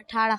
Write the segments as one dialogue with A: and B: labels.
A: 18।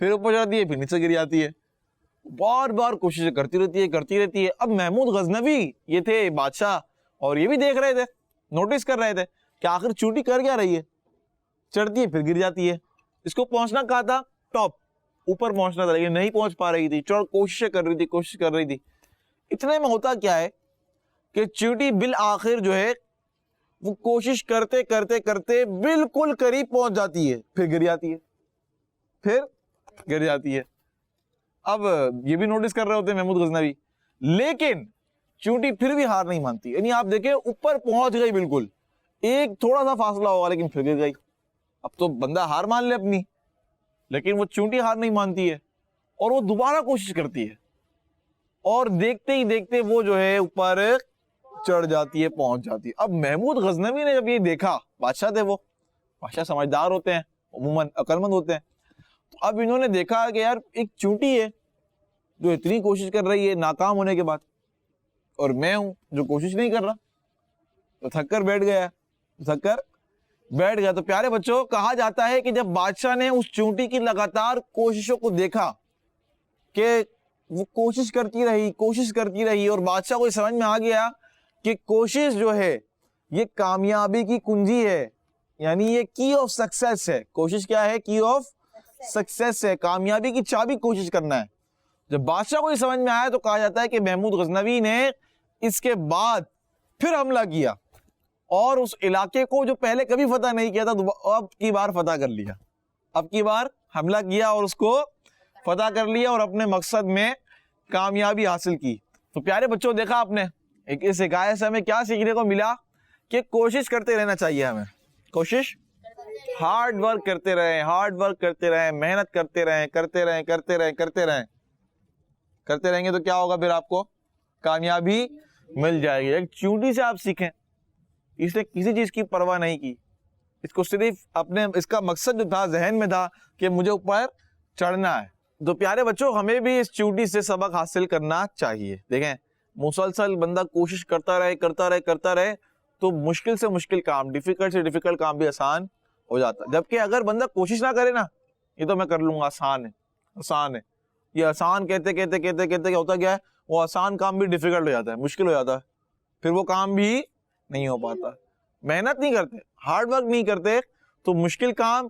B: پھر اوپر جاتی ہے، پھر نیچے گر جاتی ہے، بار بار کوششیں کرتی رہتی ہے. اب محمود غزنوی یہ تھے بادشاہ، اور یہ بھی دیکھ رہے تھے، نوٹس کر رہے تھے کہ آخر چونٹی کر کیا رہی ہے. چڑھتی ہے پھر گر جاتی ہے. اس کو پہنچنا کہا تھا ٹاپ، اوپر پہنچنا تھا، لیکن نہیں پہنچ پا رہی تھی. کوشش کر رہی تھی. اتنے میں ہوتا کیا ہے کہ چونٹی بالآخر جو ہے وہ کوشش کرتے بالکل قریب پہنچ جاتی ہے، پھر گر جاتی ہے. اب یہ بھی نوٹس کر رہے ہوتے ہیں محمود غزنوی، لیکن چونٹی پھر بھی ہار نہیں مانتی. یعنی آپ دیکھیں اوپر پہنچ گئی، بالکل ایک تھوڑا سا فاصلہ ہوگا لیکن پھر گر گئی. اب تو بندہ ہار مان لے اپنی، لیکن وہ چونٹی ہار نہیں مانتی ہے اور وہ دوبارہ کوشش کرتی ہے، اور دیکھتے ہی دیکھتے وہ جو ہے اوپر چڑھ جاتی ہے، پہنچ جاتی ہے. اب محمود غزنوی نے جب یہ دیکھا، بادشاہ تھے وہ، بادشاہ سمجھدار ہوتے ہیں، عموماً عقل مند ہوتے ہیں، تو اب انہوں نے دیکھا کہ یار ایک چونٹی ہے جو اتنی کوشش کر رہی ہے ناکام ہونے کے بعد، اور میں ہوں جو کوشش نہیں کر رہا، تو تھک کر بیٹھ گیا. تو پیارے بچوں، کہا جاتا ہے کہ جب بادشاہ نے اس چونٹی کی لگاتار کوششوں کو دیکھا کہ وہ کوشش کرتی رہی اور بادشاہ کو سمجھ میں آ گیا کہ کوشش جو ہے یہ کامیابی کی کنجی ہے، یعنی یہ کی آف سکسیس ہے. کوشش کیا ہے؟ کی آف سکسیس ہے، کامیابی کی چابی کوشش کرنا ہے. جب بادشاہ کو یہ سمجھ میں آیا تو کہا جاتا ہے کہ محمود غزنوی نے اس کے بعد پھر حملہ کیا، اور اس علاقے کو جو پہلے کبھی فتح نہیں کیا تھا اب کی بار فتح کر لیا. اب کی بار حملہ کیا اور اس کو فتح کر لیا اور اپنے مقصد میں کامیابی حاصل کی. تو پیارے بچوں، دیکھا آپ نے اس حکایت سے ہمیں کیا سیکھنے کو ملا کہ کوشش کرتے رہنا چاہیے. ہمیں کوشش، ہارڈ ورک کرتے رہیں، محنت کرتے رہیں گے تو کیا ہوگا؟ پھر آپ کو کامیابی مل جائے گی. ایک چونٹی سے آپ سیکھیں، اس نے کسی چیز کی پرواہ نہیں کی، اس کو صرف اس کا مقصد جو تھا ذہن میں تھا کہ مجھے اوپر چڑھنا ہے. تو پیارے بچوں، ہمیں بھی اس چونٹی سے سبق حاصل کرنا چاہیے. دیکھیں، مسلسل بندہ کوشش کرتا رہے تو مشکل سے مشکل کام، ڈیفیکلٹ سے ڈیفیکلٹ کام بھی آسان ہو جاتا ہے. جبکہ اگر بندہ کوشش نہ کرے نا، یہ تو میں کر لوں گا، آسان ہے، یہ آسان کہتے کیا ہوتا کیا ہے؟ وہ آسان کام بھی ڈیفیکلٹ ہو جاتا ہے، مشکل ہو جاتا ہے، پھر وہ کام بھی نہیں ہو پاتا. محنت نہیں کرتے، ہارڈ ورک نہیں کرتے تو مشکل کام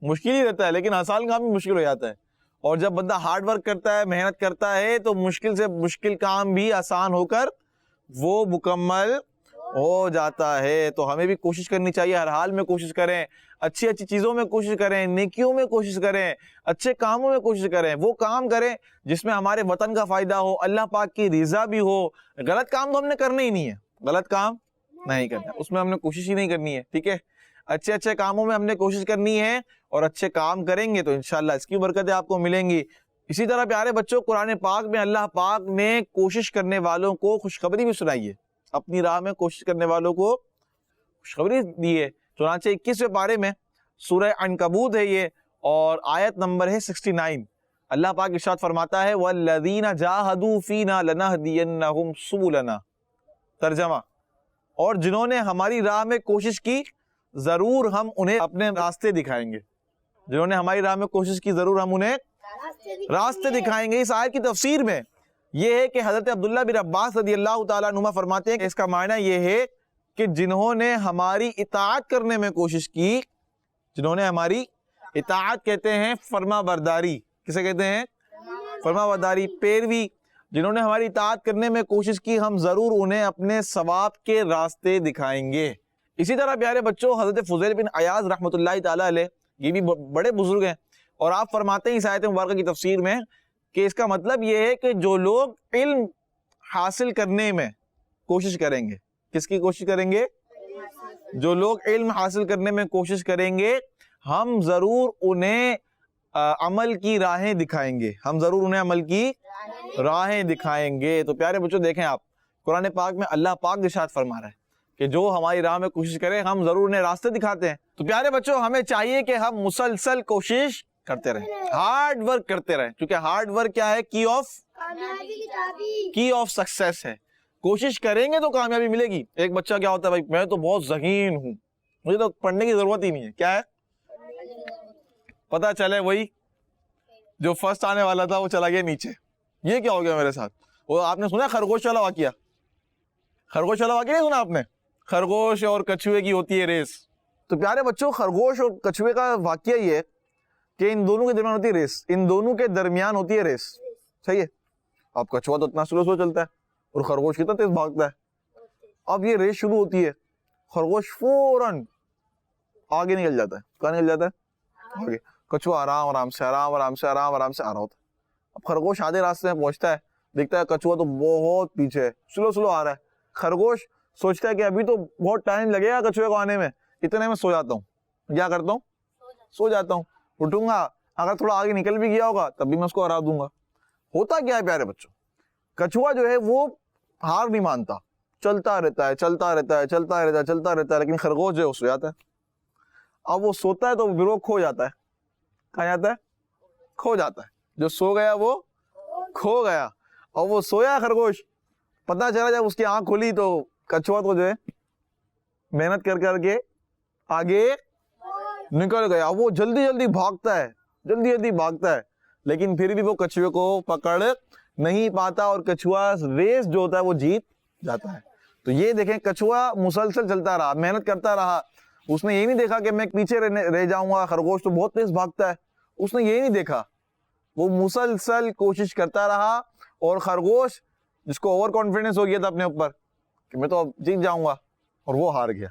B: مشکل ہی رہتا ہے، لیکن آسان کام بھی مشکل ہو جاتا ہے. اور جب بندہ ہارڈ ورک کرتا ہے، محنت کرتا ہے، تو مشکل سے مشکل کام بھی آسان ہو کر وہ مکمل ہو جاتا ہے. تو ہمیں بھی کوشش کرنی چاہیے، ہر حال میں کوشش کریں، اچھی چیزوں میں کوشش کریں، نیکیوں میں کوشش کریں، اچھے کاموں میں کوشش کریں. وہ کام کریں جس میں ہمارے وطن کا فائدہ ہو، اللہ پاک کی رضا بھی ہو. غلط کام تو ہم نے کرنا ہی نہیں ہے، غلط کام نہیں کرنا، اس میں ہم نے کوشش ہی نہیں کرنی ہے. ٹھیک ہے، اچھے کاموں میں ہم نے کوشش کرنی ہے، اور اچھے کام کریں گے تو انشاءاللہ اس کی برکتیں آپ کو ملیں گی. اسی طرح پیارے بچوں، قرآن پاک میں اللہ پاک نے کوشش کرنے والوں کو خوشخبری بھی سنائی ہے، اپنی راہ میں کوشش کرنے والوں کو خوشخبری دی ہے. چنانچہ 21ویں پارے میں سورہ عنکبوت ہے یہ، اور آیت نمبر ہے 69. اللہ پاک ارشاد فرماتا ہے وَالَّذِينَ جَاهَدُوا فِينَا لَنَهْدِيَنَّهُمْ سُبُلَنَا. ترجمہ، اور جنہوں نے ہماری راہ میں کوشش کی ضرور ہم انہیں اپنے راستے دکھائیں گے. جنہوں نے ہماری راہ میں کوشش کی ضرور ہم انہیں راستے دکھائیں گے. اس آیت کی تفسیر میں یہ ہے کہ حضرت عبداللہ بن عباس رضی اللہ تعالیٰ عنہما فرماتے ہیں کہ اس کا معنی یہ ہے کہ جنہوں نے ہماری اطاعت کرنے میں کوشش کی، جنہوں نے ہماری اطاعت کہتے ہیں فرما برداری، کسے کہتے ہیں؟ فرما برداری، پیروی. جنہوں نے ہماری اطاعت کرنے میں کوشش کی، ہم ضرور انہیں اپنے ثواب کے راستے دکھائیں گے. اسی طرح پیارے بچوں، حضرت فضیل بن عیاض رحمۃ اللہ تعالیٰ علیہ، یہ بھی بڑے بزرگ ہیں، اور آپ فرماتے ہیں اس آیت مبارکہ کی تفسیر میں کہ اس کا مطلب یہ ہے کہ جو لوگ علم حاصل کرنے میں کوشش کریں گے، کس کی کوشش کریں گے؟ جو لوگ علم حاصل کرنے میں کوشش کریں گے، ہم ضرور انہیں عمل کی راہیں دکھائیں گے، ہم ضرور انہیں عمل کی راہیں دکھائیں گے. تو پیارے بچوں، دیکھیں آپ، قرآن پاک میں اللہ پاک ارشاد فرما رہا ہے کہ جو ہماری راہ میں کوشش کرے ہم ضرور انہیں راستے دکھاتے ہیں. تو پیارے بچوں، ہمیں چاہیے کہ ہم مسلسل کوشش کرتے رہیں، ہارڈ ورک کرتے رہیں، کیونکہ ہارڈ ورک کیا ہے؟ کی آف سکسیس ہے. کوشش کریں گے تو کامیابی ملے گی. ایک بچہ کیا ہوتا ہے، بھائی میں تو بہت ذہین ہوں، مجھے تو پڑھنے کی ضرورت ہی نہیں ہے، کیا ہے؟ پتہ چلے وہی جو فرسٹ آنے والا تھا وہ چلا گیا نیچے. یہ کیا ہو گیا میرے ساتھ؟ وہ آپ نے سنا خرگوش والا واقعہ؟ خرگوش والا واقعہ نہیں سنا آپ نے؟ خرگوش اور کچھوے کی ہوتی ہے ریس. تو پیارے بچوں خرگوش اور کچھوے کا واقعہ یہ ہے کہ ان دونوں کے درمیان ہوتی ہے ریس. ان دونوں کے درمیان ہوتی ہے ریس. صحیح ہے. اب کچھوا تو اتنا سلو چلتا ہے اور خرگوش کتنا تیز بھاگتا ہے. اب یہ ریس شروع ہوتی ہے. خرگوش فوراً آگے نکل جاتا ہے. کہاں نکل جاتا ہے؟ آگے. کچھوا آرام سے آ رہا ہوتا ہے. اب خرگوش آدھے راستے میں پہنچتا ہے, دیکھتا ہے کچھوا تو بہت پیچھے ہے, سلو آ رہا ہے. خرگوش سوچتا ہے کہ ابھی تو بہت ٹائم لگے گا کچھوے کو آنے میں, اتنے میں سو جاتا ہوں. کیا کرتا ہوں؟ سو جاتا ہوں. اٹھوں گا, اگر تھوڑا آگے نکل بھی گیا ہوگا تب بھی میں اس کو ہرا دوں گا. ہوتا کیا ہے پیارے بچوں, کچھوا جو ہے وہ ہار نہیں مانتا, چلتا رہتا ہے, لیکن خرگوش جو ہے وہ سو جاتا ہے. اب وہ سوتا ہے تو پھر وہ کھو جاتا ہے. کہاں جاتا ہے؟ کھو جاتا ہے. جو سو گیا وہ کھو گیا. اور وہ سویا خرگوش, پتہ چلا جب اس کی آنکھ کھلی تو کچھوا تو جو ہے محنت کر کے آگے نکل گیا. وہ جلدی بھاگتا ہے, لیکن پھر بھی وہ کچھوے کو پکڑ نہیں پاتا اور کچھوا ریس جو ہوتا ہے وہ جیت جاتا ہے. تو یہ دیکھیں کچھوا مسلسل چلتا رہا, محنت کرتا رہا. اس نے یہ نہیں دیکھا کہ میں پیچھے رہ جاؤں گا, خرگوش تو بہت تیز بھاگتا ہے. اس نے یہ نہیں دیکھا, وہ مسلسل کوشش کرتا رہا. اور خرگوش جس کو اوور کانفیڈنس ہو گیا تھا اپنے اوپر کہ میں تو اب جیت جاؤں گا, اور وہ ہار گیا.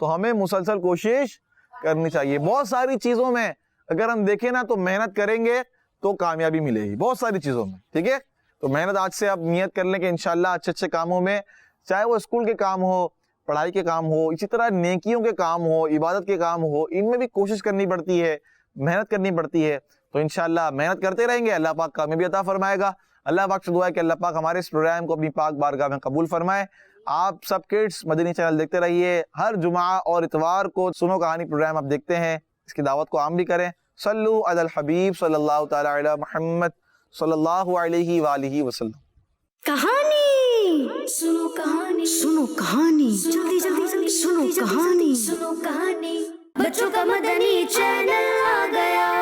B: تو ہمیں مسلسل کوشش کرنی چاہیے. بہت ساری چیزوں میں اگر ہم دیکھیں نا تو محنت کریں گے تو کامیابی ملے گی, بہت ساری چیزوں میں. ٹھیک ہے, تو محنت آج سے آپ نیت کر لیں کہ انشاءاللہ اچھے کاموں میں, چاہے وہ اسکول کے کام ہو, پڑھائی کے کام ہو, اسی طرح نیکیوں کے کام ہو, عبادت کے کام ہو, ان میں بھی کوشش کرنی پڑتی ہے, محنت کرنی پڑتی ہے. تو انشاءاللہ محنت کرتے رہیں گے, اللہ پاک کامیابی عطا فرمائے گا. اللہ پاک سے دعا ہے کہ اللہ پاک ہمارے اس پروگرام کو اپنی پاک بارگاہ میں قبول فرمائے. آپ سب کڈس مدنی چینل دیکھتے رہیے. ہر جمعہ اور اتوار کو سنو کہانی پروگرام آپ دیکھتے ہیں, اس کی دعوت کو عام بھی کریں. صلو علی الحبیب صلی اللہ تعالی علی محمد صلی اللہ علیہ وآلہ وسلم.
C: کہانی سنو, کہانی جلدی سنو کہانی. بچوں کا مدنی چینل آ گیا.